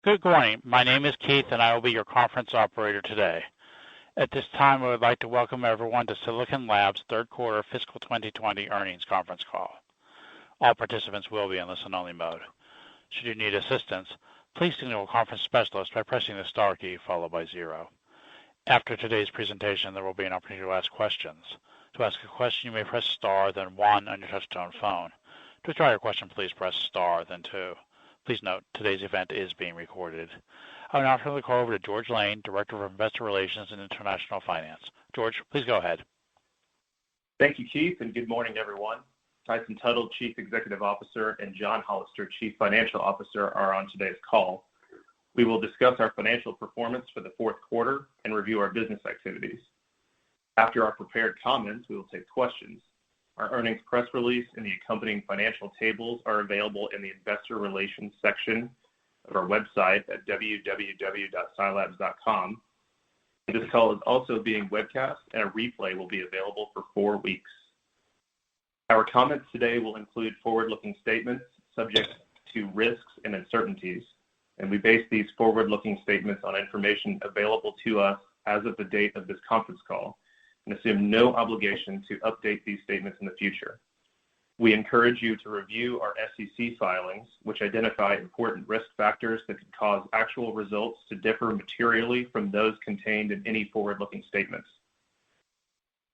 Good morning. My name is Keith, and I will be your conference operator today. At this time, I would like to welcome everyone to Silicon Labs' third quarter fiscal 2020 earnings conference call. All participants will be in listen-only mode. Should you need assistance, please signal a conference specialist by pressing the star key followed by 0. After today's presentation, there will be an opportunity to ask questions. To ask a question, you may press star, then 1 on your touch-tone phone. To withdraw your question, please press star, then 2. Please note, today's event is being recorded. I will now turn the call over to George Lane, Director of Investor Relations and International Finance. George, please go ahead. Thank you, Keith, and good morning, everyone. Tyson Tuttle, Chief Executive Officer, and John Hollister, Chief Financial Officer, are on today's call. We will discuss our financial performance for the fourth quarter and review our business activities. After our prepared comments, we will take questions. Our earnings press release and the accompanying financial tables are available in the Investor Relations section of our website at www.silabs.com. This call is also being webcast, and a replay will be available for 4 weeks. Our comments today will include forward-looking statements subject to risks and uncertainties, and we base these forward-looking statements on information available to us as of the date of this conference call, and assume no obligation to update these statements in the future. We encourage you to review our SEC filings, which identify important risk factors that could cause actual results to differ materially from those contained in any forward-looking statements.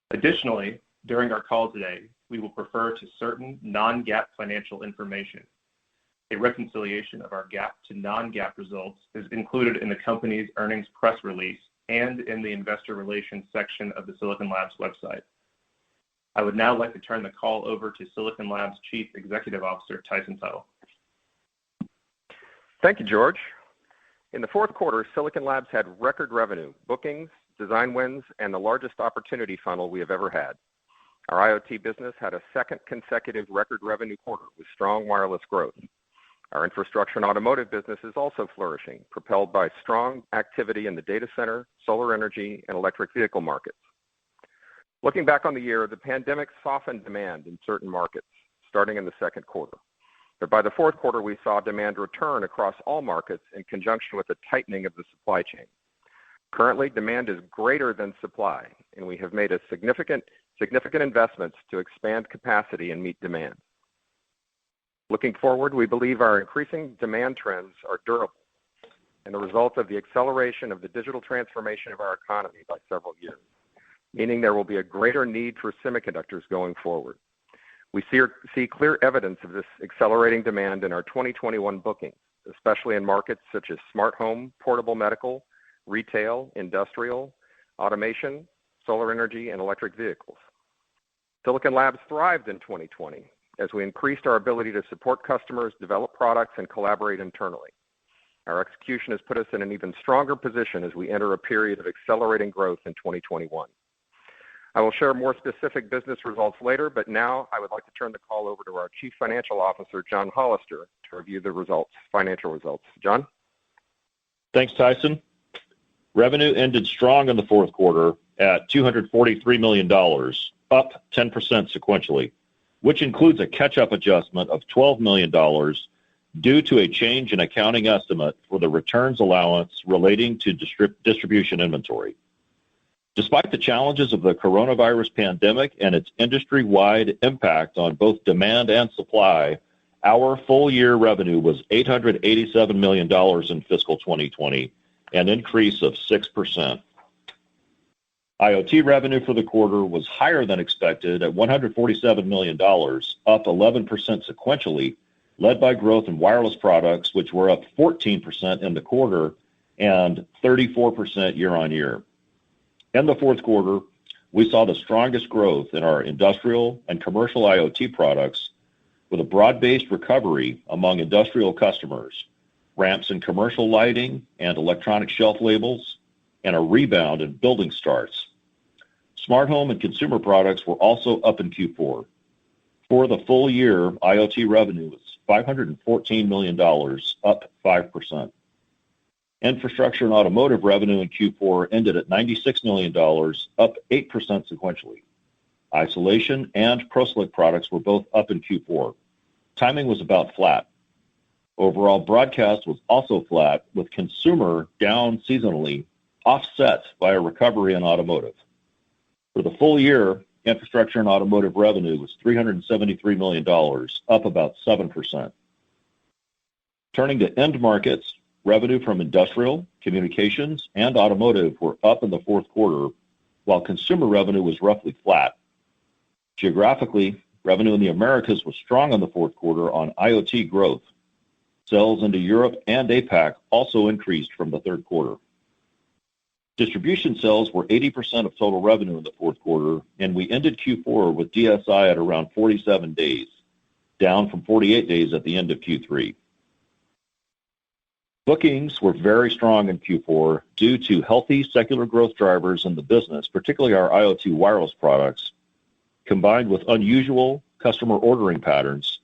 Additionally, during our call today, we will refer to certain non-GAAP financial information. A reconciliation of our GAAP to non-GAAP results is included in the company's earnings press release and in the Investor Relations section of the Silicon Labs website. I would now like to turn the call over to Silicon Labs Chief Executive Officer, Tyson Tuttle. Thank you, George. In the fourth quarter, Silicon Labs had record revenue, bookings, design wins, and the largest opportunity funnel we have ever had. Our IoT business had a second consecutive record revenue quarter with strong wireless growth. Our infrastructure and automotive business is also flourishing, propelled by strong activity in the data center, solar energy, and electric vehicle markets. Looking back on the year, the pandemic softened demand in certain markets, starting in the second quarter. But by the fourth quarter, we saw demand return across all markets in conjunction with the tightening of the supply chain. Currently, demand is greater than supply, and we have made significant investments to expand capacity and meet demand. Looking forward, we believe our increasing demand trends are durable and the result of the acceleration of the digital transformation of our economy by several years, meaning there will be a greater need for semiconductors going forward. We see clear evidence of this accelerating demand in our 2021 bookings, especially in markets such as smart home, portable medical, retail, industrial, automation, solar energy, and electric vehicles. Silicon Labs thrived in 2020 as we increased our ability to support customers, develop products, and collaborate internally. Our execution has put us in an even stronger position as we enter a period of accelerating growth in 2021. I will share more specific business results later, but now I would like to turn the call over to our Chief Financial Officer, John Hollister, to review the financial results. John? Thanks, Tyson. Revenue ended strong in the fourth quarter at $243 million, up 10% sequentially, which includes a catch-up adjustment of $12 million due to a change in accounting estimate for the returns allowance relating to distribution inventory. Despite the challenges of the coronavirus pandemic and its industry-wide impact on both demand and supply, our full-year revenue was $887 million in fiscal 2020, an increase of 6%. IoT revenue for the quarter was higher than expected at $147 million, up 11% sequentially, led by growth in wireless products, which were up 14% in the quarter and 34% year-on-year. In the fourth quarter, we saw the strongest growth in our industrial and commercial IoT products, with a broad-based recovery among industrial customers, ramps in commercial lighting and electronic shelf labels, and a rebound in building starts. Smart home and consumer products were also up in Q4. For the full year, IoT revenue was $514 million, up 5%. Infrastructure and automotive revenue in Q4 ended at $96 million, up 8% sequentially. Isolation and ProSlick products were both up in Q4. Timing was about flat. Overall, broadcast was also flat, with consumer down seasonally, offset by a recovery in automotive. For the full year, infrastructure and automotive revenue was $373 million, up about 7%. Turning to end markets, revenue from industrial, communications, and automotive were up in the fourth quarter, while consumer revenue was roughly flat. Geographically, revenue in the Americas was strong in the fourth quarter on IoT growth. Sales into Europe and APAC also increased from the third quarter. Distribution sales were 80% of total revenue in the fourth quarter, and we ended Q4 with DSI at around 47 days, down from 48 days at the end of Q3. Bookings were very strong in Q4 due to healthy secular growth drivers in the business, particularly our IoT wireless products, combined with unusual customer ordering patterns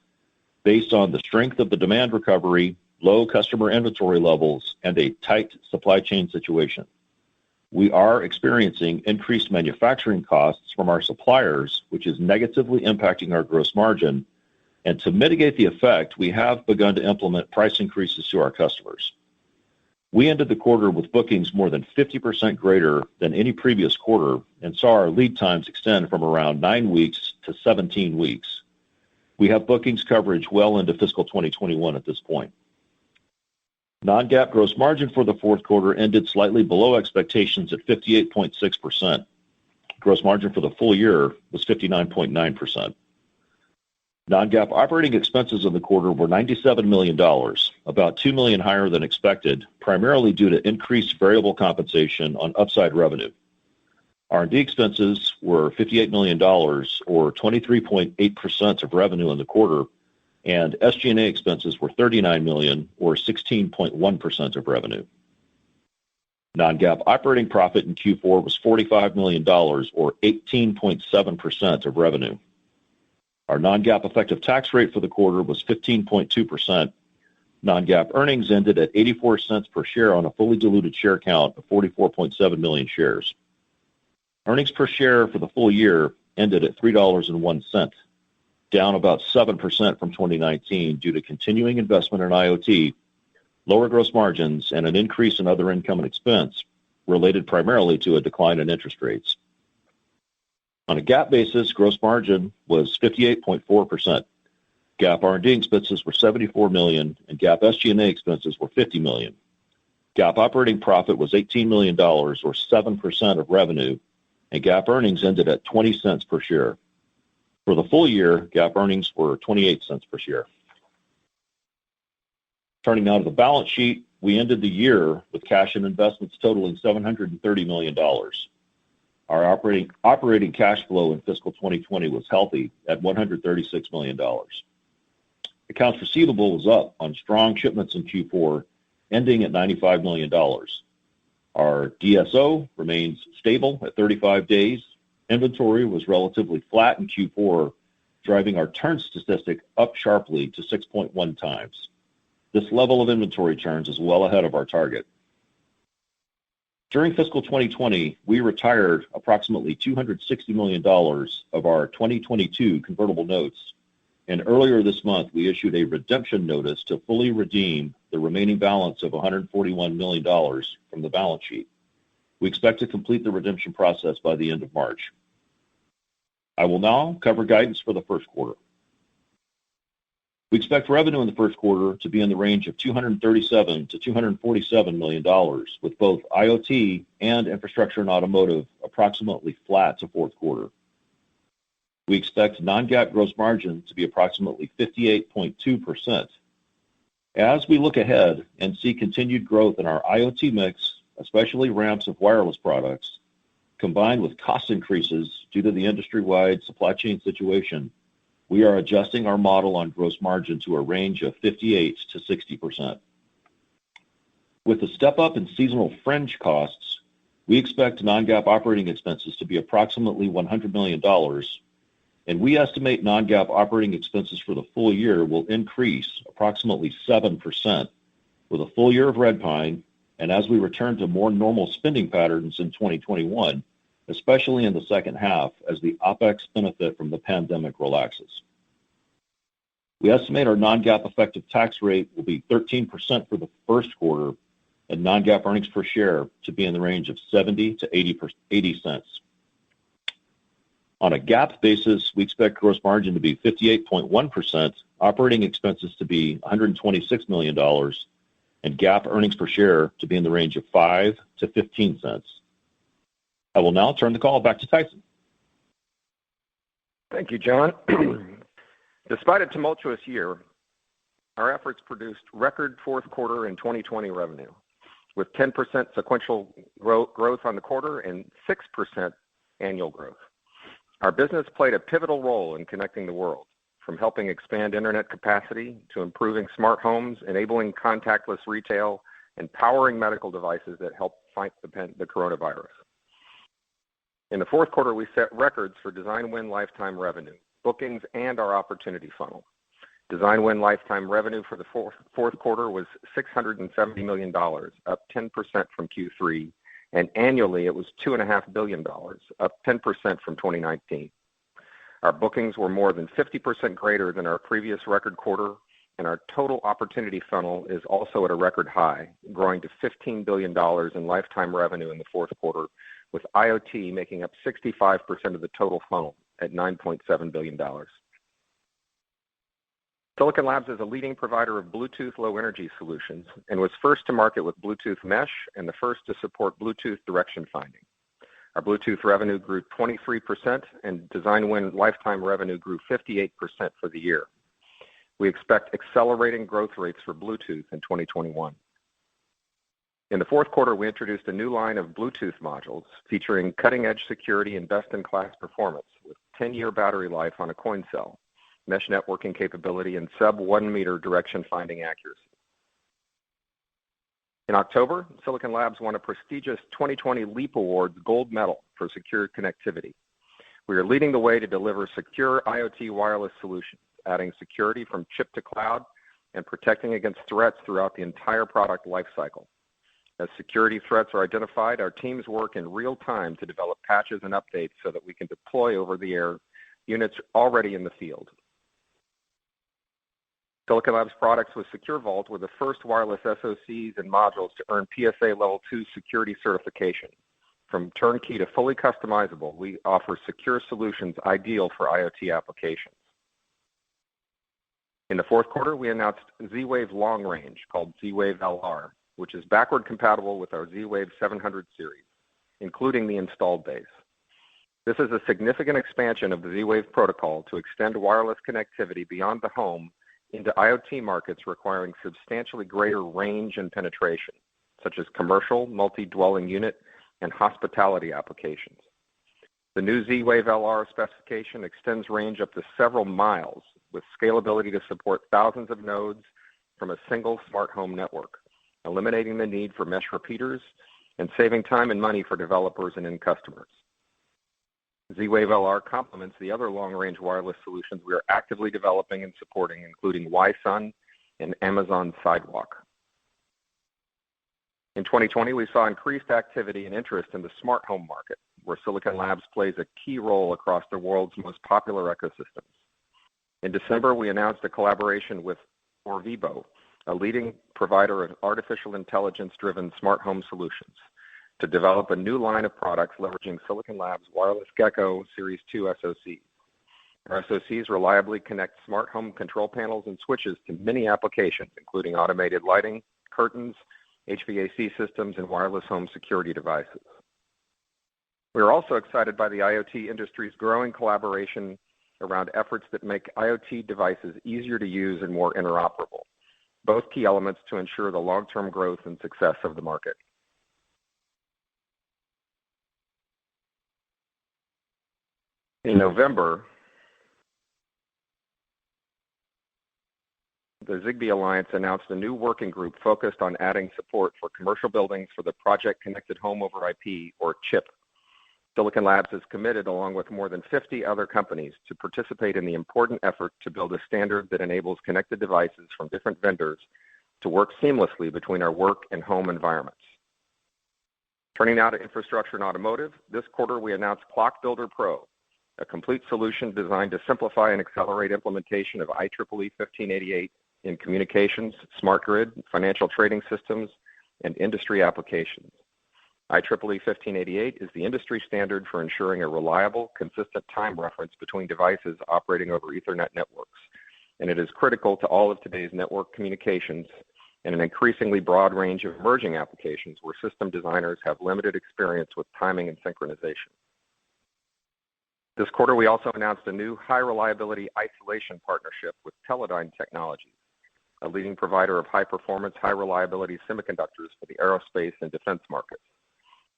based on the strength of the demand recovery, low customer inventory levels, and a tight supply chain situation. We are experiencing increased manufacturing costs from our suppliers, which is negatively impacting our gross margin. And to mitigate the effect, we have begun to implement price increases to our customers. We ended the quarter with bookings more than 50% greater than any previous quarter and saw our lead times extend from around 9 weeks to 17 weeks. We have bookings coverage well into fiscal 2021 at this point. Non-GAAP gross margin for the fourth quarter ended slightly below expectations at 58.6%. Gross margin for the full year was 59.9%. Non-GAAP operating expenses in the quarter were $97 million, about $2 million higher than expected, primarily due to increased variable compensation on upside revenue. R&D expenses were $58 million, or 23.8% of revenue in the quarter, and SG&A expenses were $39 million, or 16.1% of revenue. Non-GAAP operating profit in Q4 was $45 million, or 18.7% of revenue. Our non-GAAP effective tax rate for the quarter was 15.2%. Non-GAAP earnings ended at 84 cents per share on a fully diluted share count of 44.7 million shares. Earnings per share for the full year ended at $3.01, down about 7% from 2019 due to continuing investment in IoT, lower gross margins, and an increase in other income and expense related primarily to a decline in interest rates. On a GAAP basis, gross margin was 58.4%. GAAP R&D expenses were $74 million, and GAAP SG&A expenses were $50 million. GAAP operating profit was $18 million, or 7% of revenue, and GAAP earnings ended at 20 cents per share. For the full year, GAAP earnings were 28 cents per share. Turning now to the balance sheet, we ended the year with cash and investments totaling $730 million. Our operating cash flow in fiscal 2020 was healthy at $136 million. Accounts receivable was up on strong shipments in Q4, ending at $95 million. Our DSO remains stable at 35 days. Inventory was relatively flat in Q4, driving our turn statistic up sharply to 6.1 times. This level of inventory turns is well ahead of our target. During fiscal 2020, we retired approximately $260 million of our 2022 convertible notes, and earlier this month, we issued a redemption notice to fully redeem the remaining balance of $141 million from the balance sheet. We expect to complete the redemption process by the end of March. I will now cover guidance for the first quarter. We expect revenue in the first quarter to be in the range of $237 to $247 million, with both IoT and infrastructure and automotive approximately flat to fourth quarter. We expect non-GAAP gross margin to be approximately 58.2%. As we look ahead and see continued growth in our IoT mix, especially ramps of wireless products, combined with cost increases due to the industry-wide supply chain situation, we are adjusting our model on gross margin to a range of 58 to 60%. With the step-up in seasonal fringe costs, we expect non-GAAP operating expenses to be approximately $100 million, and we estimate non-GAAP operating expenses for the full year will increase approximately 7% with a full year of Redpine and as we return to more normal spending patterns in 2021, especially in the second half as the OpEx benefit from the pandemic relaxes. We estimate our non-GAAP effective tax rate will be 13% for the first quarter and non-GAAP earnings per share to be in the range of 70 to 80 cents. On a GAAP basis, we expect gross margin to be 58.1%, operating expenses to be $126 million, and GAAP earnings per share to be in the range of 5 to 15 cents. I will now turn the call back to Tyson. Thank you, John. Despite a tumultuous year, our efforts produced record fourth quarter and 2020 revenue, with 10% sequential growth on the quarter and 6% annual growth. Our business played a pivotal role in connecting the world, from helping expand internet capacity to improving smart homes, enabling contactless retail, and powering medical devices that help fight the coronavirus. In the fourth quarter, we set records for Designwin lifetime revenue, bookings, and our opportunity funnel. Designwin lifetime revenue for the fourth quarter was $670 million, up 10% from Q3, and annually it was $2.5 billion, up 10% from 2019. Our bookings were more than 50% greater than our previous record quarter, and our total opportunity funnel is also at a record high, growing to $15 billion in lifetime revenue in the fourth quarter, with IoT making up 65% of the total funnel at $9.7 billion. Silicon Labs is a leading provider of Bluetooth Low Energy solutions and was first to market with Bluetooth Mesh and the first to support Bluetooth direction finding. Our Bluetooth revenue grew 23% and Designwin lifetime revenue grew 58% for the year. We expect accelerating growth rates for Bluetooth in 2021. In the fourth quarter, we introduced a new line of Bluetooth modules featuring cutting-edge security and best-in-class performance with 10-year battery life on a coin cell, mesh networking capability, and sub-1 meter direction finding accuracy. In October, Silicon Labs won a prestigious 2020 LEAP Awards gold medal for secure connectivity. We are leading the way to deliver secure IoT wireless solutions, adding security from chip to cloud and protecting against threats throughout the entire product lifecycle. As security threats are identified, our teams work in real time to develop patches and updates so that we can deploy over-the-air units already in the field. Silicon Labs products with Secure Vault were the first wireless SoCs and modules to earn PSA Level 2 security certification. From turnkey to fully customizable, we offer secure solutions ideal for IoT applications. In the fourth quarter, we announced ZWave Long Range, called ZWave LR, which is backward compatible with our ZWave 700 series, including the installed base. This is a significant expansion of the ZWave protocol to extend wireless connectivity beyond the home into IoT markets requiring substantially greater range and penetration, such as commercial, multi-dwelling unit, and hospitality applications. The new ZWave LR specification extends range up to several miles with scalability to support thousands of nodes from a single smart home network, eliminating the need for mesh repeaters and saving time and money for developers and end customers. ZWave LR complements the other long-range wireless solutions we are actively developing and supporting, including Wi-Sun and Amazon Sidewalk. In 2020, we saw increased activity and interest in the smart home market, where Silicon Labs plays a key role across the world's most popular ecosystems. In December, we announced a collaboration with Orvibo, a leading provider of artificial intelligence-driven smart home solutions, to develop a new line of products leveraging Silicon Labs' Wireless Gecko Series 2 SoCs. Our SoCs reliably connect smart home control panels and switches to many applications, including automated lighting, curtains, HVAC systems, and wireless home security devices. We are also excited by the IoT industry's growing collaboration around efforts that make IoT devices easier to use and more interoperable, both key elements to ensure the long-term growth and success of the market. In November, the Zigbee Alliance announced a new working group focused on adding support for commercial buildings for the Project Connected Home over IP, or CHIP. Silicon Labs is committed, along with more than 50 other companies, to participate in the important effort to build a standard that enables connected devices from different vendors to work seamlessly between our work and home environments. Turning now to infrastructure and automotive, this quarter we announced Clock Builder Pro, a complete solution designed to simplify and accelerate implementation of IEEE 1588 in communications, smart grid, financial trading systems, and industry applications. IEEE 1588 is the industry standard for ensuring a reliable, consistent time reference between devices operating over Ethernet networks, and it is critical to all of today's network communications and an increasingly broad range of emerging applications where system designers have limited experience with timing and synchronization. This quarter, we also announced a new high-reliability isolation partnership with Teledyne Technologies, a leading provider of high-performance, high-reliability semiconductors for the aerospace and defense markets.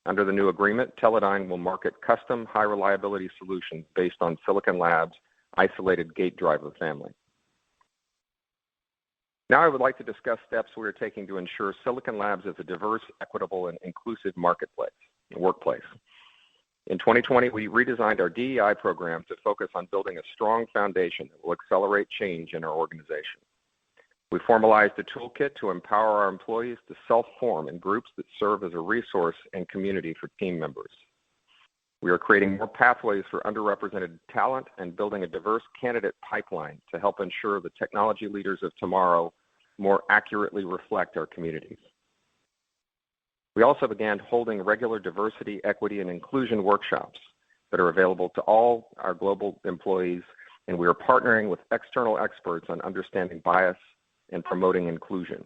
Under the new agreement, Teledyne will market custom high-reliability solutions based on Silicon Labs' isolated gate driver family. Now I would like to discuss steps we are taking to ensure Silicon Labs is a diverse, equitable, and inclusive workplace. In 2020, we redesigned our DEI program to focus on building a strong foundation that will accelerate change in our organization. We formalized a toolkit to empower our employees to self-form in groups that serve as a resource and community for team members. We are creating more pathways for underrepresented talent and building a diverse candidate pipeline to help ensure the technology leaders of tomorrow more accurately reflect our communities. We also began holding regular diversity, equity, and inclusion workshops that are available to all our global employees, and we are partnering with external experts on understanding bias and promoting inclusion.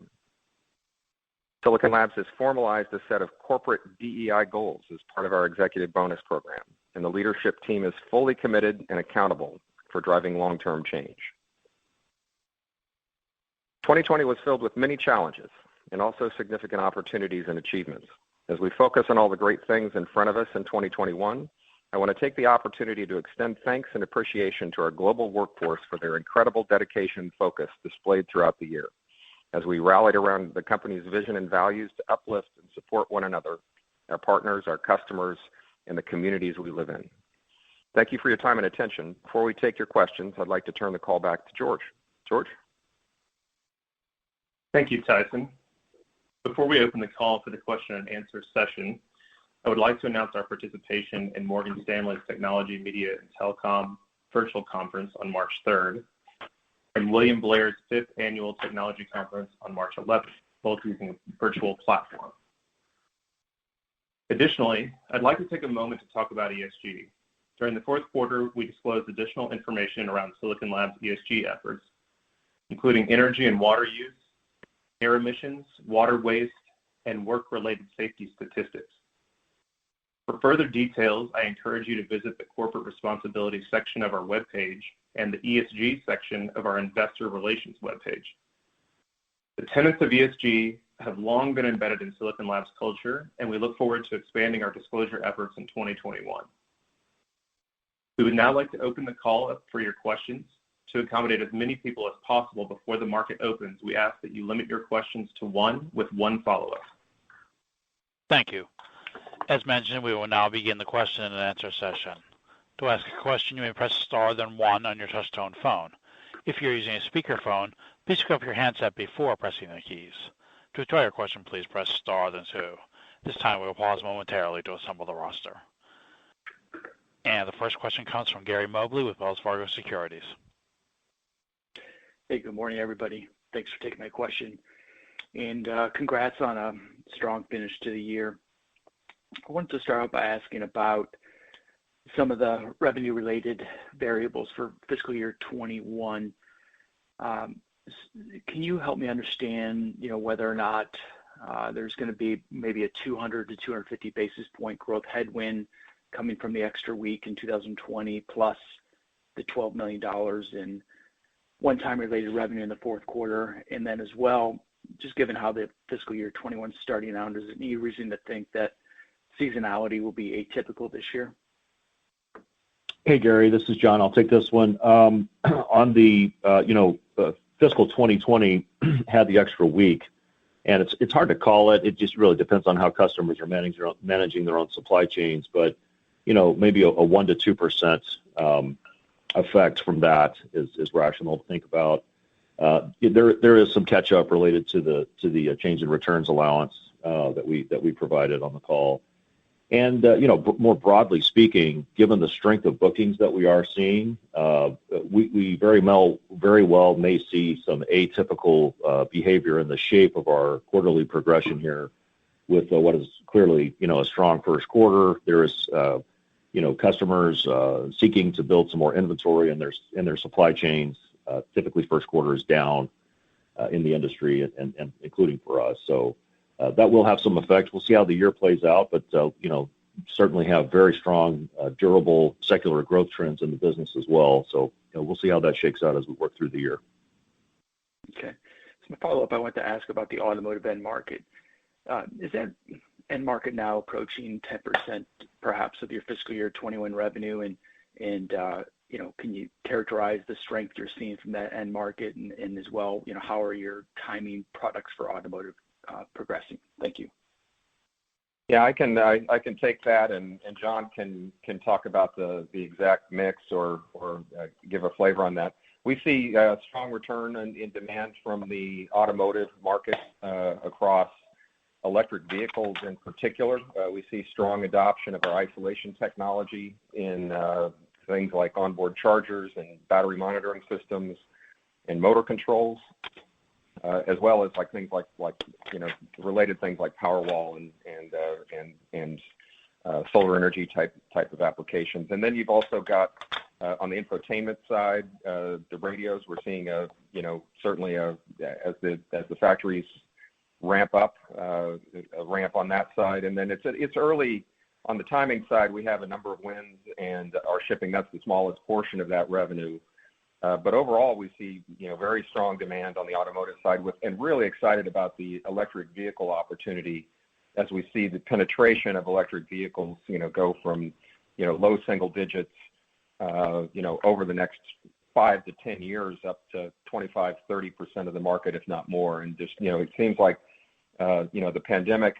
Silicon Labs has formalized a set of corporate DEI goals as part of our executive bonus program, and the leadership team is fully committed and accountable for driving long-term change. 2020 was filled with many challenges and also significant opportunities and achievements. As we focus on all the great things in front of us in 2021, I want to take the opportunity to extend thanks and appreciation to our global workforce for their incredible dedication and focus displayed throughout the year, as we rallied around the company's vision and values to uplift and support one another, our partners, our customers, and the communities we live in. Thank you for your time and attention. Before we take your questions, I'd like to turn the call back to George. George? Thank you, Tyson. Before we open the call for the question and answer session, I would like to announce our participation in Morgan Stanley's Technology, Media, and Telecom virtual conference on March 3rd, and William Blair's 5th Annual Technology Conference on March 11th, both using a virtual platform. Additionally, I'd like to take a moment to talk about ESG. During the fourth quarter, we disclosed additional information around Silicon Labs' ESG efforts, including energy and water use, air emissions, water waste, and work-related safety statistics. For further details, I encourage you to visit the Corporate Responsibility section of our webpage and the ESG section of our Investor Relations webpage. The tenets of ESG have long been embedded in Silicon Labs culture, and we look forward to expanding our disclosure efforts in 2021. We would now like to open the call up for your questions. To accommodate as many people as possible before the market opens, we ask that you limit your questions to one with one follow-up. Thank you. As mentioned, we will now begin the question and answer session. To ask a question, you may press star then one on your touch-tone phone. If you're using a speakerphone, please pick up your handset before pressing the keys. To withdraw your question, please press star then two. This time we will pause momentarily to assemble the roster. And the first question comes from Gary Mobley with Wells Fargo Securities. Hey, good morning, everybody. Thanks for taking my question. And congrats on a strong finish to the year. I wanted to start out by asking about some of the revenue-related variables for fiscal year 21. Can you help me understand, whether or not there's going to be maybe a 200 to 250 basis point growth headwind coming from the extra week in 2020 plus the $12 million in one-time related revenue in the fourth quarter? And then as well, just given how the fiscal year 21 is starting out, is there any reason to think that seasonality will be atypical this year? Hey, Gary, this is John. I'll take this one. On the, fiscal 2020 had the extra week, and it's hard to call it. It just really depends on how customers are managing their own supply chains. But, maybe a 1 to 2% effect from that is rational to think about. There is some catch up related to the change in returns allowance that we provided on the call. And more broadly speaking, given the strength of bookings that we are seeing, we very well may see some atypical behavior in the shape of our quarterly progression here, with what is clearly a strong first quarter. There is customers seeking to build some more inventory in their supply chains. Typically, first quarter is down in the industry, and including for us. So that will have some effect. We'll see how the year plays out, but certainly have very strong, durable, secular growth trends in the business as well. So we'll see how that shakes out as we work through the year. Okay. So my follow-up, I want to ask about the automotive end market. Is that end market now approaching 10% perhaps of your fiscal year 21 revenue? And can you characterize the strength you're seeing from that end market, and as well, how are your timing products for automotive progressing? Thank you. Yeah, I can take that, and John can talk about the exact mix or give a flavor on that. We see a strong return in demand from the automotive market across electric vehicles in particular. We see strong adoption of our isolation technology in things like onboard chargers and battery monitoring systems and motor controls, as well as things like related things like Powerwall and solar energy type of applications. And then you've also got on the infotainment side, the radios. We're seeing certainly as the factories ramp up, a ramp on that side. And then it's early on the timing side. We have a number of wins and are shipping. That's the smallest portion of that revenue. But overall, we see very strong demand on the automotive side, and really excited about the electric vehicle opportunity as we see the penetration of electric vehicles go from low single digits over the next 5 to 10 years up to 25-30% of the market, if not more. And just it seems like the pandemic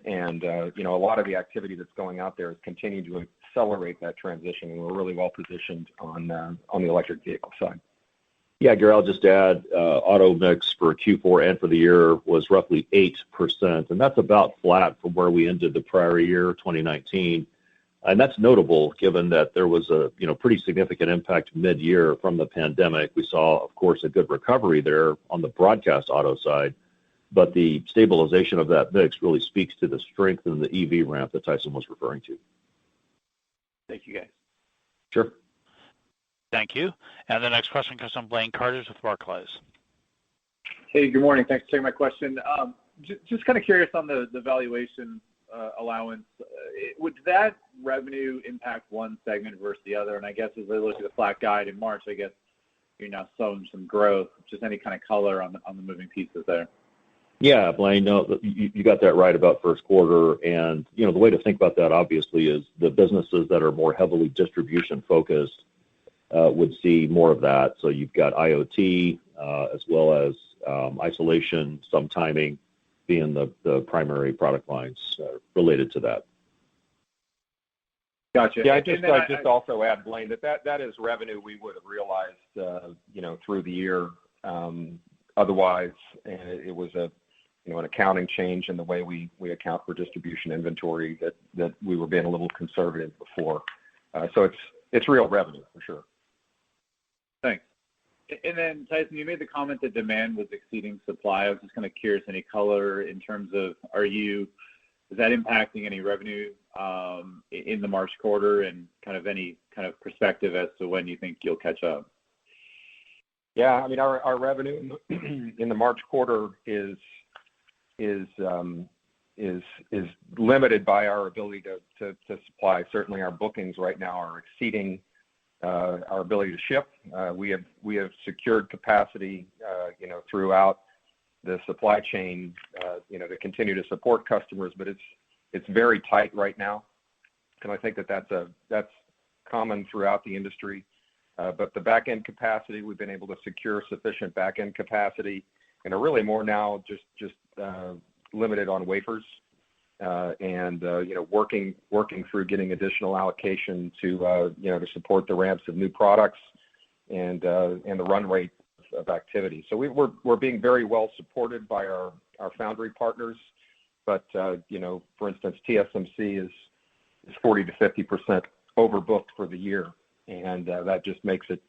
and a lot of the activity that's going out there is continuing to accelerate that transition, and we're really well positioned on the electric vehicle side. Yeah, Gary, I'll just add, auto mix for Q4 and for the year was roughly 8%, and that's about flat from where we ended the prior year, 2019. And that's notable given that there was a pretty significant impact mid-year from the pandemic. We saw, of course, a good recovery there on the broadcast auto side, but the stabilization of that mix really speaks to the strength in the EV ramp that Tyson was referring to. Thank you, guys. Sure. Thank you. And the next question comes from Blayne Curtis with Barclays. Hey, good morning. Thanks for taking my question. Just kind of curious on the valuation allowance. Would that revenue impact one segment versus the other? And I guess as I look at the flat guide in March, I guess you're now showing some growth. Just any kind of color on the moving pieces there. Yeah, Blayne, no, you got that right about first quarter. And, the way to think about that, obviously, is the businesses that are more heavily distribution focused would see more of that. So you've got IoT as well as isolation, some timing being the primary product lines related to that. Gotcha. Yeah, I just also add, Blayne, that is revenue we would have realized, through the year. Otherwise, it was an accounting change in the way we account for distribution inventory that we were being a little conservative before. So it's real revenue for sure. Thanks. And then, Tyson, you made the comment that demand was exceeding supply. I was just kind of curious, any color in terms of is that impacting any revenue in the March quarter, and kind of any kind of perspective as to when you think you'll catch up? Yeah, I mean, our revenue in the March quarter is limited by our ability to supply. Certainly, our bookings right now are exceeding our ability to ship. We have secured capacity, throughout the supply chain, to continue to support customers, but it's very tight right now, and I think that's common throughout the industry. But the back end capacity, we've been able to secure sufficient back end capacity, and are really more now just limited on wafers, and working through getting additional allocation to support the ramps of new products and the run rate of activity. So we're being very well supported by our foundry partners, but for instance, TSMC is 40 to 50% overbooked for the year, and that just makes it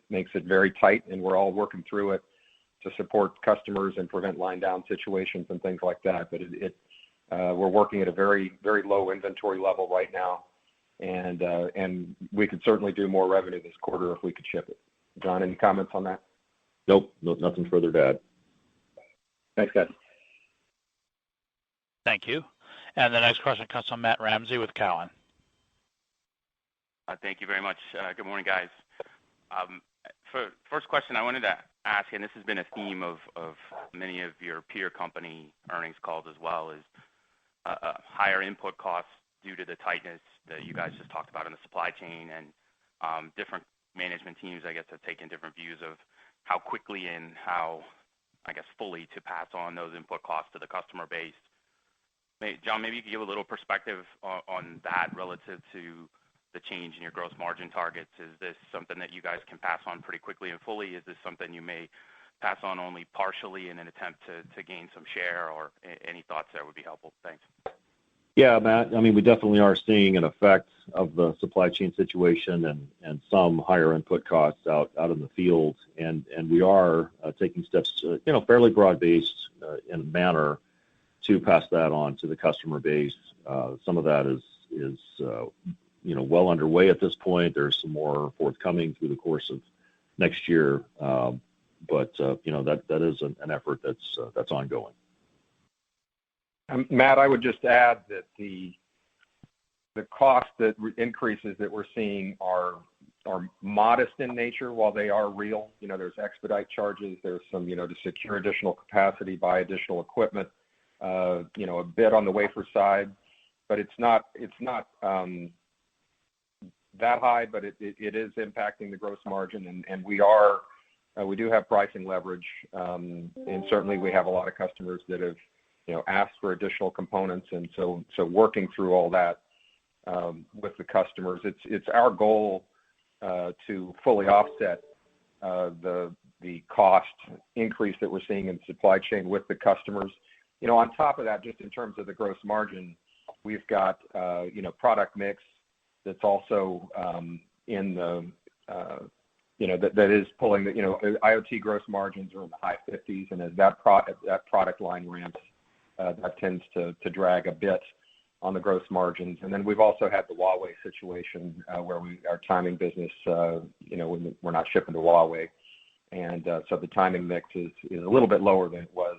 very tight. And we're all working through it to support customers and prevent line down situations and things like that. But we're working at a very, very low inventory level right now, and we could certainly do more revenue this quarter if we could ship it. John, any comments on that? Nope, nothing further to add. Thanks, guys. Thank you. And the next question comes from Matt Ramsey with Cowen. Thank you very much. Good morning, guys. For first question, I wanted to ask, and this has been a theme of many of your peer company earnings calls as well, is higher input costs due to the tightness that you guys just talked about in the supply chain, and different management teams, I guess, have taken different views of how quickly and how, I guess, fully to pass on those input costs to the customer base. John, maybe you could give a little perspective on that relative to the change in your gross margin targets. Is this something that you guys can pass on pretty quickly and fully? Is this something you may pass on only partially in an attempt to gain some share, or any thoughts there would be helpful? Thanks. Yeah, Matt, I mean, we definitely are seeing an effect of the supply chain situation and some higher input costs out in the field. And we are taking steps, fairly broad-based in a manner to pass that on to the customer base. Some of that is well underway at this point. There's some more forthcoming through the course of next year. But that is an effort that's ongoing. Matt, I would just add that the cost increases that we're seeing are modest in nature while they are real. There's expedite charges. There's some, to secure additional capacity, buy additional equipment, a bit on the wafer side, but it's not that high, but it is impacting the gross margin, and we do have pricing leverage, and certainly we have a lot of customers that have asked for additional components, and so working through all that with the customers, it's our goal to fully offset the cost increase that we're seeing in supply chain with the customers. On top of that, just in terms of the gross margin, we've got product mix that's also in the that is pulling the IoT gross margins are in the high 50s, and as that product line ramps, that tends to drag a bit on the gross margins. And then we've also had the Huawei situation where our timing business, we're not shipping to Huawei, and so the timing mix is a little bit lower than it was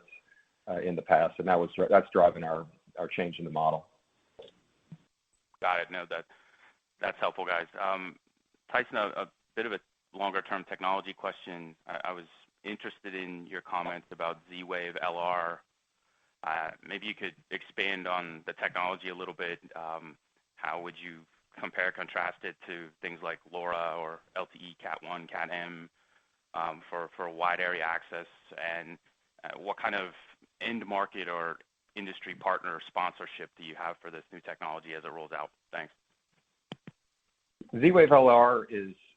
in the past, and that's driving our change in the model. Got it. No, that's helpful, guys. Tyson, a bit of a longer-term technology question. I was interested in your comments about ZWave LR. Maybe you could expand on the technology a little bit. How would you compare, contrast it to things like LoRa or LTE Cat 1, Cat M for wide area access, and what kind of end market or industry partner sponsorship do you have for this new technology as it rolls out? Thanks. ZWave LR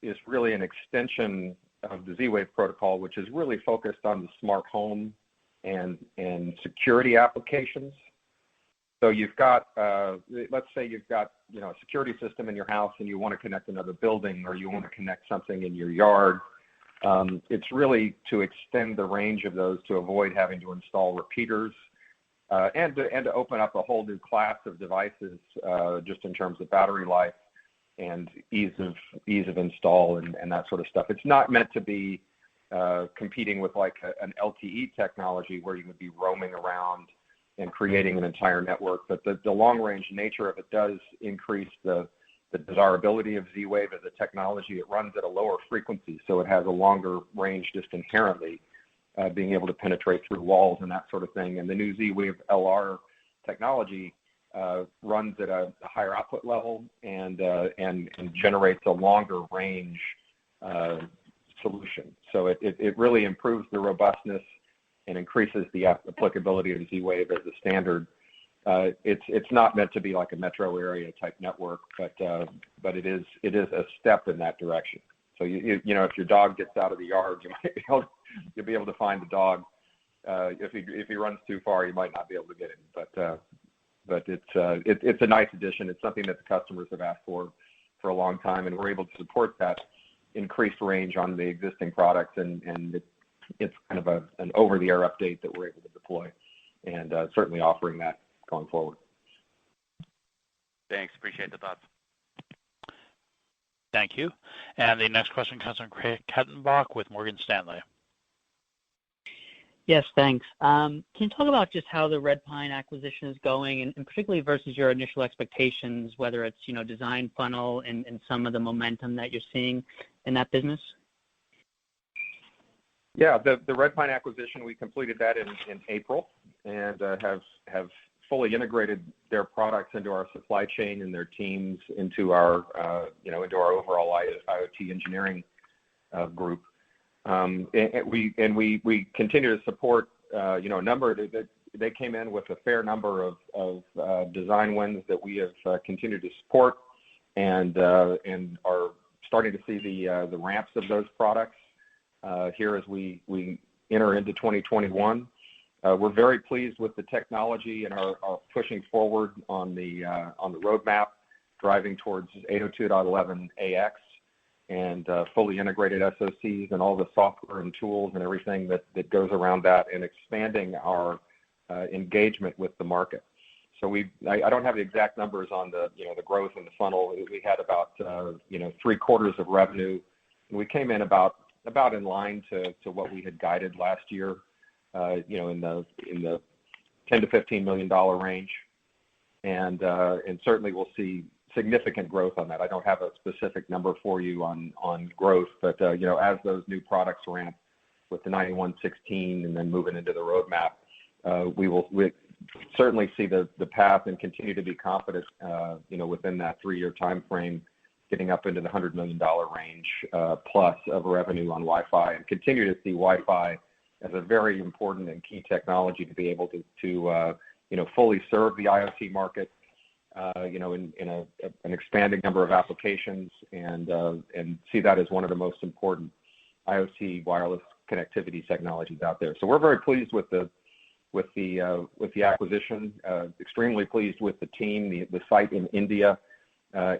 is really an extension of the ZWave protocol, which is really focused on the smart home and security applications. So you've got, let's say you've got a security system in your house and you want to connect another building, or you want to connect something in your yard. It's really to extend the range of those to avoid having to install repeaters, and to open up a whole new class of devices just in terms of battery life and ease of install and that sort of stuff. It's not meant to be competing with like an LTE technology where you would be roaming around and creating an entire network, but the long-range nature of it does increase the desirability of ZWave as a technology. It runs at a lower frequency, so it has a longer range just inherently, being able to penetrate through walls and that sort of thing. And the new ZWave LR technology runs at a higher output level and generates a longer range solution. So it really improves the robustness and increases the applicability of Z-Wave as a standard. It's not meant to be like a metro area type network, but it is a step in that direction. So if your dog gets out of the yard, you'll be able to find the dog. If he runs too far, you might not be able to get him. but it's a nice addition. It's something that the customers have asked for a long time, and we're able to support that increased range on the existing products, and it's kind of an over-the-air update that we're able to deploy, and certainly offering that going forward. Thanks. Appreciate the thoughts. Thank you. And the next question comes from Craig Hettenbach with Morgan Stanley. Yes, thanks. Can you talk about just how the Redpine acquisition is going, and particularly versus your initial expectations, whether it's design funnel and some of the momentum that you're seeing in that business? Yeah, the Redpine acquisition, we completed that in April, and have fully integrated their products into our supply chain and their teams into our overall IoT engineering group. And we continue to support a number that they came in with a fair number of design wins that we have continued to support, and are starting to see the ramps of those products here as we enter into 2021. We're very pleased with the technology and are pushing forward on the roadmap, driving towards 802.11ax and fully integrated SoCs and all the software and tools and everything that goes around that, and expanding our engagement with the market. So I don't have the exact numbers on the growth in the funnel. We had about 3/4 of revenue, and we came in about in line to what we had guided last year, in the $10 to $15 million range, and certainly we'll see significant growth on that. I don't have a specific number for you on growth, but as those new products ramp with the 9116 and then moving into the roadmap, we certainly see the path and continue to be confident, within that 3-year time frame, getting up into the $100 million range plus of revenue on Wi-Fi, and continue to see Wi-Fi as a very important and key technology to be able to fully serve the IoT market, in an expanding number of applications, and see that as one of the most important IoT wireless connectivity technologies out there. So we're very pleased with the acquisition. Extremely pleased with the team. The site in India,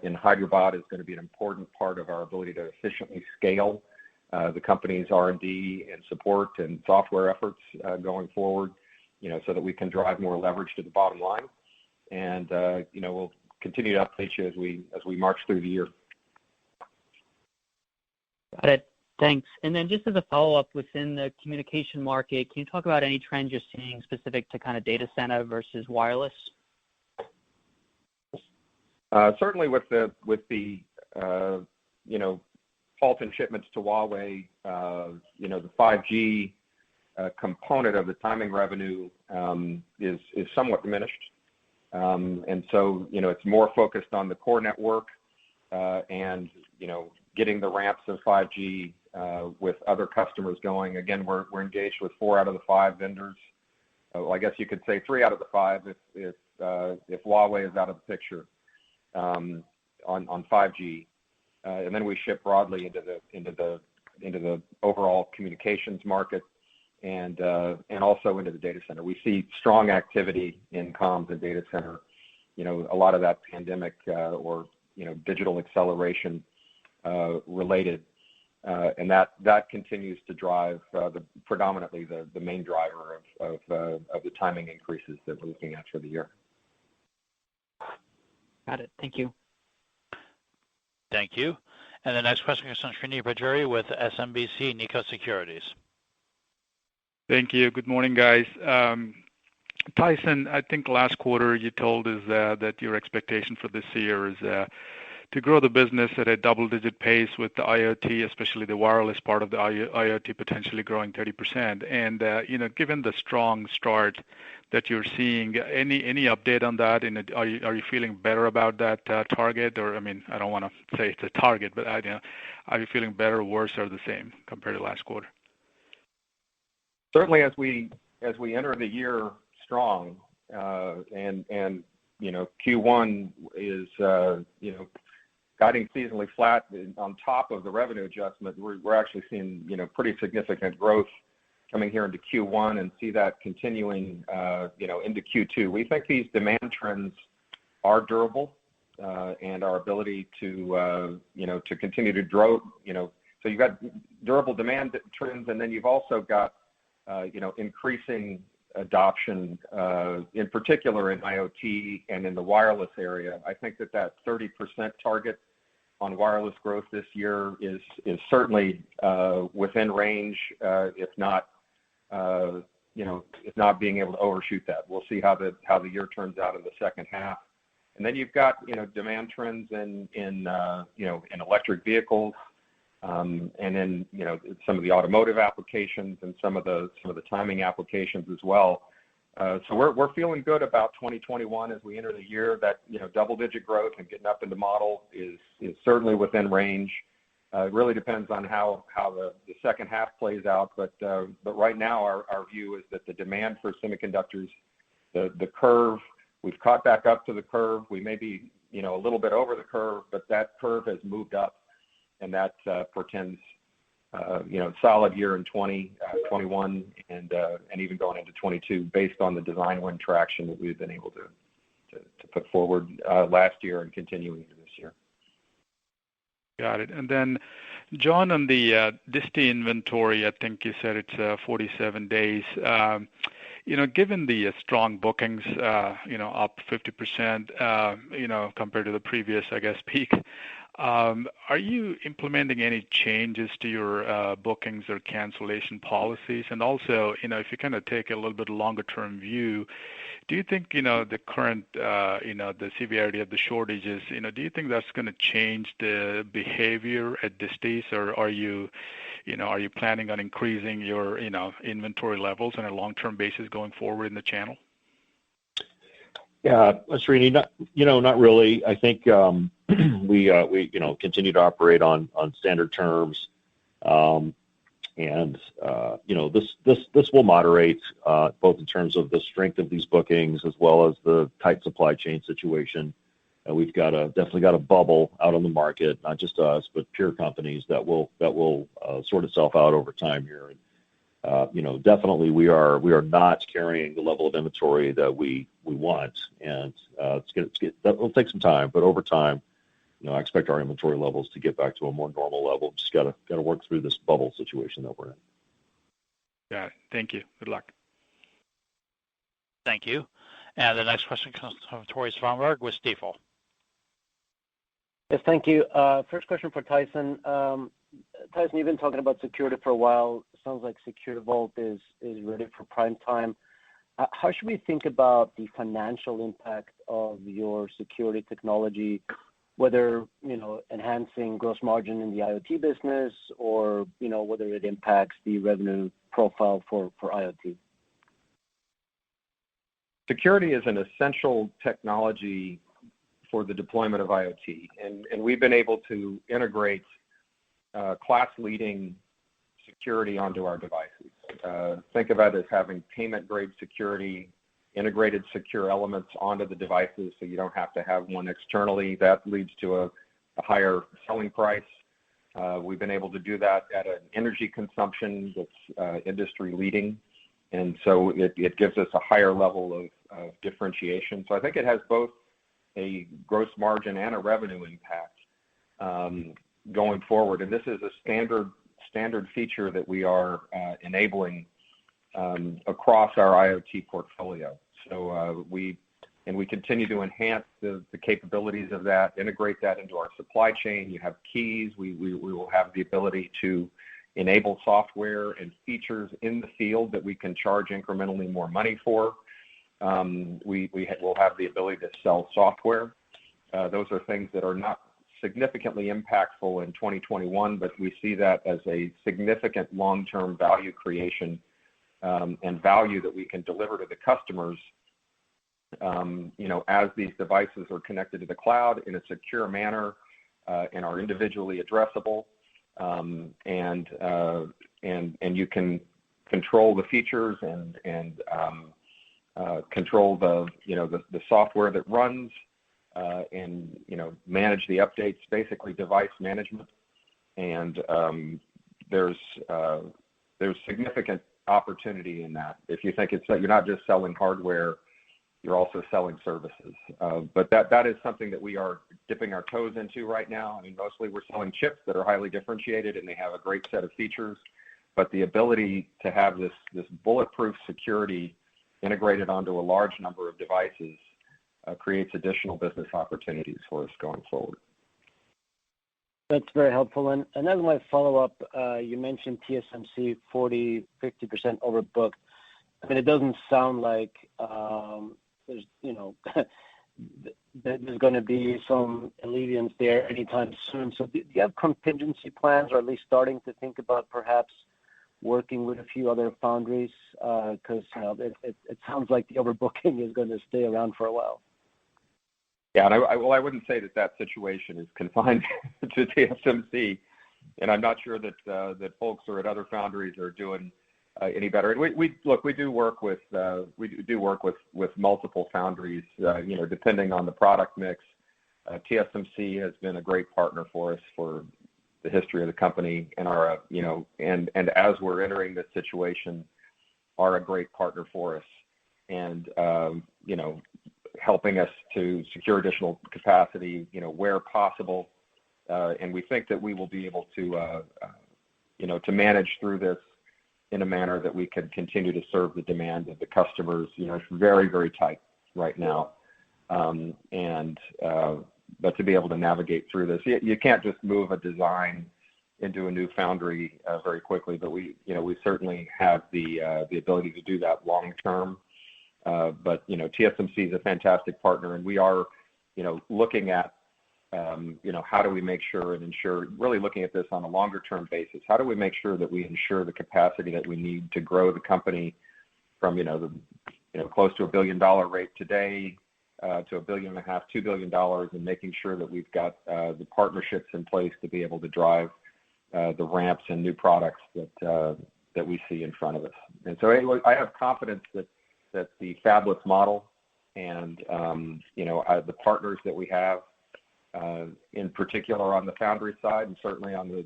in Hyderabad, is going to be an important part of our ability to efficiently scale the company's R&D and support and software efforts going forward, so that we can drive more leverage to the bottom line. And we'll continue to update you as we march through the year. Got it. Thanks. And then just as a follow-up, within the communication market, can you talk about any trends you're seeing specific to kind of data center versus wireless? Certainly with the halt in shipments to Huawei, the 5G component of the timing revenue is somewhat diminished. And so, it's more focused on the core network and, getting the ramps of 5G with other customers going. Again, we're engaged with 4 out of the 5 vendors. Well, I guess you could say 3 out of the 5 if Huawei is out of the picture on 5G. And then we ship broadly into the overall communications market, and also into the data center. We see strong activity in comms and data center. A lot of that pandemic or digital acceleration related, and that continues to drive predominantly the main driver of the timing increases that we're looking at for the year. Got it. Thank you. Thank you. And the next question comes from Srini Pajjuri with SMBC Nikko Securities. Thank you. Good morning, guys. Tyson, I think last quarter you told us that your expectation for this year is to grow the business at a double-digit pace with the IoT, especially the wireless part of the IoT, potentially growing 30%. And given the strong start that you're seeing, any update on that? And are you feeling better about that target? Or I don't want to say it's a target, but are you feeling better, worse, or the same compared to last quarter? Certainly, as we enter the year strong, and Q1 is guiding seasonally flat on top of the revenue adjustment, we're actually seeing pretty significant growth coming here into Q1 and see that continuing, into Q2. We think these demand trends are durable, and our ability to continue to grow, so you've got durable demand trends, and then you've also got, increasing adoption, in particular in IoT and in the wireless area. I think that 30% target on wireless growth this year is certainly within range, if not being able to overshoot that. We'll see how the year turns out in the second half. And then you've got demand trends in electric vehicles, and in some of the automotive applications and some of the timing applications as well. So we're feeling good about 2021 as we enter the year. That double-digit growth and getting up into model is certainly within range. It really depends on how the second half plays out, but right now our view is that the demand for semiconductors, the curve, we've caught back up to the curve. We may be a little bit over the curve, but that curve has moved up, and that portends solid year in 2021 and even going into 22 based on the design win traction that we've been able to put forward last year and continuing into this year. Got it. And then, John, on the disti inventory, I think you said it's 47 days. Given the strong bookings, up 50%, compared to the previous, I guess, peak, are you implementing any changes to your bookings or cancellation policies? And also, if you kind of take a little bit longer term view, do you think, the current, the severity of the shortages, do you think that's going to change the behavior at distis, or are you planning on increasing your, inventory levels on a long-term basis going forward in the channel? Yeah, Srini, not really. I think we continue to operate on standard terms, and this will moderate both in terms of the strength of these bookings as well as the tight supply chain situation. We've definitely got a bubble out on the market, not just us, but peer companies that will sort itself out over time here. Definitely we are not carrying the level of inventory that we want, and that will take some time, but over time, I expect our inventory levels to get back to a more normal level. Just got to work through this bubble situation that we're in. Got it. Thank you. Good luck. Thank you. And the next question comes from Tore Svanberg with Stifel. Yes, thank you. First question for Tyson. Tyson, you've been talking about security for a while. Sounds like SecureVault is ready for prime time. How should we think about the financial impact of your security technology, whether enhancing gross margin in the IoT business, or whether it impacts the revenue profile for IoT? Security is an essential technology for the deployment of IoT, and we've been able to integrate class-leading security onto our devices. Think of it as having payment-grade security, integrated secure elements onto the devices, so you don't have to have one externally. That leads to a higher selling price. We've been able to do that at an energy consumption that's industry-leading, and so it gives us a higher level of differentiation. So I think it has both a gross margin and a revenue impact going forward. And this is a standard feature that we are enabling across our IoT portfolio. So we continue to enhance the capabilities of that, integrate that into our supply chain. You have keys. We will have the ability to enable software and features in the field that we can charge incrementally more money for. We will have the ability to sell software. Those are things that are not significantly impactful in 2021, but we see that as a significant long-term value creation and value that we can deliver to the customers, as these devices are connected to the cloud in a secure manner and are individually addressable, and you can control the features and control the software that runs, and manage the updates, basically device management. And there's significant opportunity in that. If you think it's that you're not just selling hardware, you're also selling services. But that is something that we are dipping our toes into right now. I mean, mostly we're selling chips that are highly differentiated and they have a great set of features. But the ability to have this bulletproof security integrated onto a large number of devices creates additional business opportunities for us going forward. That's very helpful. And as my follow-up, you mentioned TSMC 40-50% overbooked. I mean, it doesn't sound like there's there's going to be some alleviance there anytime soon. So do you have contingency plans, or at least starting to think about perhaps working with a few other foundries? Because it sounds like the overbooking is going to stay around for a while. Yeah, and I wouldn't say that situation is confined to TSMC, and I'm not sure that folks or at other foundries are doing any better. And we do work with multiple foundries, depending on the product mix. TSMC has been a great partner for us for the history of the company, and and as we're entering this situation, are a great partner for us, and helping us to secure additional capacity, where possible, and we think that we will be able to, to manage through this in a manner that we can continue to serve the demand of the customers. It's very, very tight right now, but to be able to navigate through this, you can't just move a design into a new foundry very quickly. But we certainly have the ability to do that long term. But TSMC is a fantastic partner, and we are, looking at, how do we make sure and ensure, really looking at this on a longer term basis. How do we make sure that we ensure the capacity that we need to grow the company from, close to $1 billion rate today to $1.5 billion, $2 billion, and making sure that we've got the partnerships in place to be able to drive the ramps and new products that we see in front of us. And so I have confidence that the fabless model and the partners that we have, in particular on the foundry side and certainly on the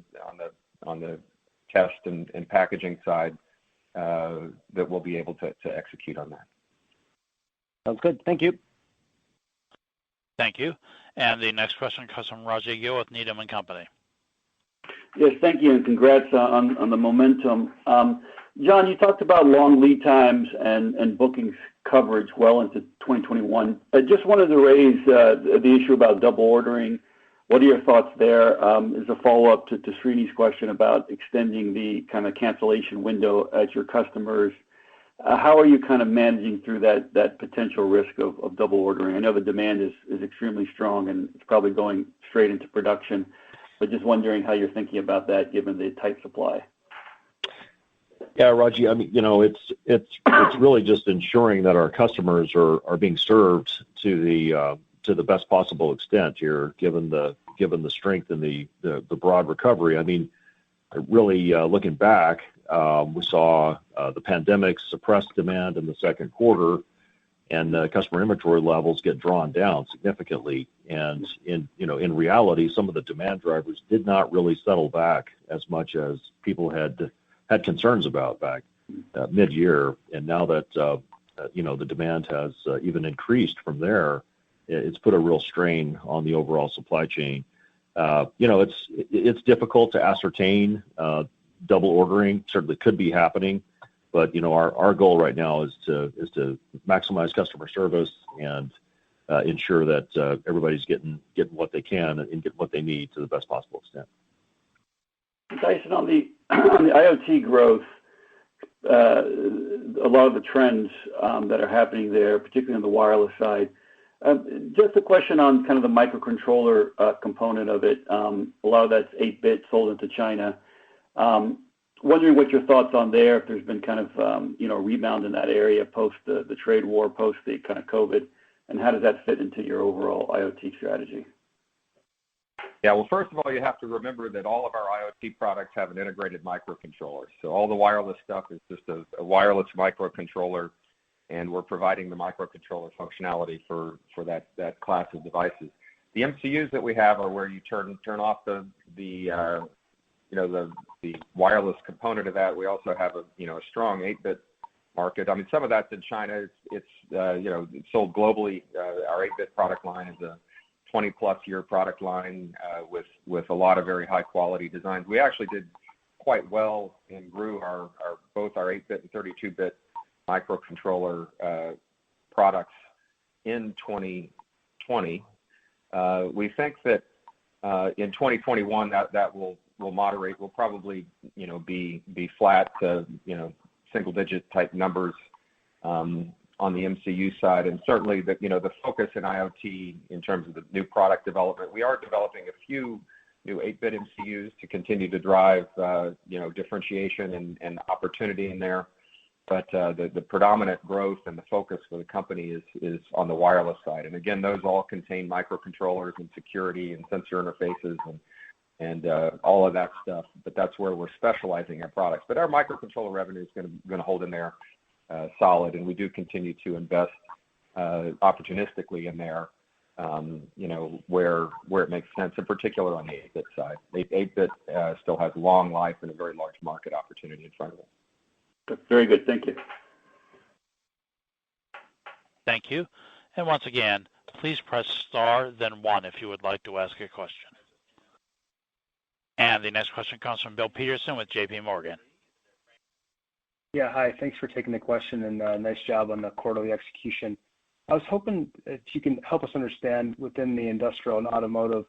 test and packaging side, that we'll be able to execute on that. Sounds good. Thank you. Thank you. And the next question comes from Raji Gill with Needham & Company. Yes, thank you, and congrats on the momentum. John, you talked about long lead times and bookings coverage well into 2021. I just wanted to raise the issue about double ordering. What are your thoughts there? As a follow-up to Srini's question about extending the kind of cancellation window at your customers. How are you kind of managing through that potential risk of double ordering? I know the demand is extremely strong and it's probably going straight into production, but just wondering how you're thinking about that given the tight supply. Yeah, Raji, I mean, it's really just ensuring that our customers are being served to the best possible extent here, given the strength and the broad recovery. I mean, really looking back, we saw the pandemic suppress demand in the second quarter, and customer inventory levels get drawn down significantly. And in reality, some of the demand drivers did not really settle back as much as people had concerns about back mid-year. And now that the demand has even increased from there, it's put a real strain on the overall supply chain. It's difficult to ascertain. Double ordering certainly could be happening, but our goal right now is to maximize customer service and ensure that everybody's getting what they can and get what they need to the best possible extent. Tyson, on the IoT growth, a lot of the trends that are happening there, particularly on the wireless side. Just a question on kind of the microcontroller component of it. A lot of that's 8-bit sold into China. Wondering what your thoughts on there, if there's been kind of rebound in that area post the trade war, post the kind of COVID, and how does that fit into your overall IoT strategy? Yeah, well, first of all, you have to remember that all of our IoT products have an integrated microcontroller. So all the wireless stuff is just a wireless microcontroller, and we're providing the microcontroller functionality for that class of devices. The MCUs that we have are where you turn off the the wireless component of that. We also have a strong 8-bit market. I mean, some of that's in China. It's sold globally. Our 8-bit product line is a 20-plus year product line with a lot of very high quality designs. We actually did quite well and grew both our 8-bit and 32-bit microcontroller products in 2020. We think that in 2021 that will moderate. We'll probably be flat to single digit type numbers on the MCU side, and certainly the focus in IoT in terms of the new product development. We are developing a few new 8-bit MCUs to continue to drive differentiation and opportunity in there. But the predominant growth and the focus for the company is on the wireless side. And again, those all contain microcontrollers and security and sensor interfaces and all of that stuff. But that's where we're specializing our products. But our microcontroller revenue is going to hold in there solid, and we do continue to invest opportunistically in there, where it makes sense, in particular on the 8-bit side. 8-bit still has long life and a very large market opportunity in front of it. Very good. Thank you. Thank you. And once again, please press star, then 1 if you would like to ask a question. And the next question comes from Bill Peterson with J.P. Morgan. Yeah, hi. Thanks for taking the question, and nice job on the quarterly execution. I was hoping if you can help us understand within the industrial and automotive,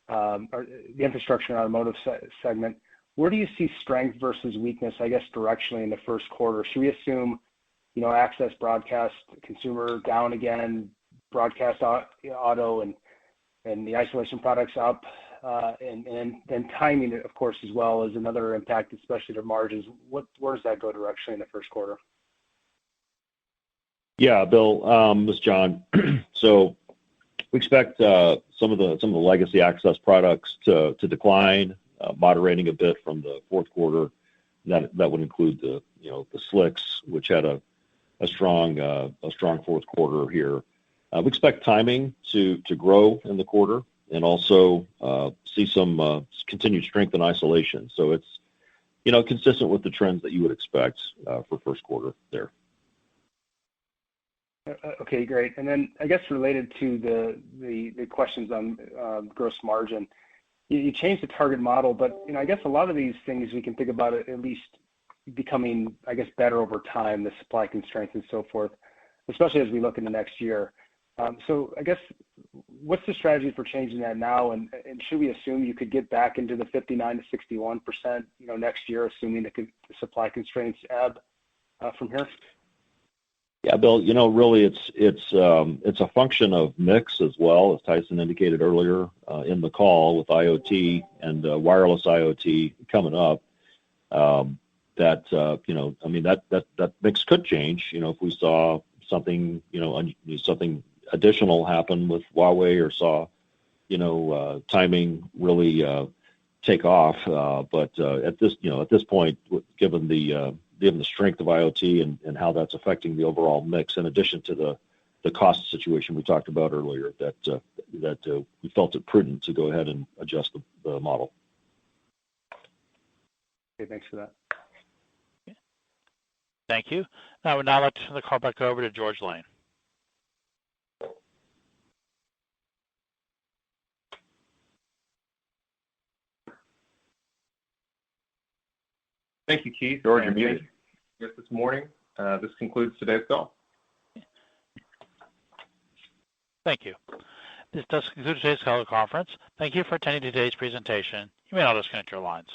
or the infrastructure and automotive segment, where do you see strength versus weakness, I guess, directionally in the first quarter? Should we assume, access, broadcast, consumer down again, broadcast auto and the isolation products up, and then timing, of course, as well as another impact, especially to margins. Where does that go directionally in the first quarter? Yeah, Bill, this is John. So we expect some of the legacy access products to decline, moderating a bit from the fourth quarter. That would include the SLICs, which had a strong fourth quarter here. We expect timing to grow in the quarter and also see some continued strength in isolation. So it's consistent with the trends that you would expect for first quarter there. Okay, great. And then I guess related to the questions on gross margin, you changed the target model, but I guess a lot of these things we can think about it at least becoming, I guess, better over time, the supply constraints and so forth, especially as we look into next year. So I guess what's the strategy for changing that now, and should we assume you could get back into the 59 to 61% next year, assuming the supply constraints ebb from here? Yeah, Bill, really it's a function of mix as well, as Tyson indicated earlier in the call with IoT and wireless IoT coming up. That mix could change. If we saw something something additional happen with Huawei or saw timing really take off. But at this point, given the strength of IoT and how that's affecting the overall mix, in addition to the cost situation we talked about earlier, that we felt it prudent to go ahead and adjust the model. Okay, thanks for that. Okay. Thank you. I would now like to turn the call back over to George Lane. Thank you, Keith. George, you're muted. Yes, this morning. This concludes today's call. Thank you. This does conclude today's teleconference. Thank you for attending today's presentation. You may now disconnect your lines.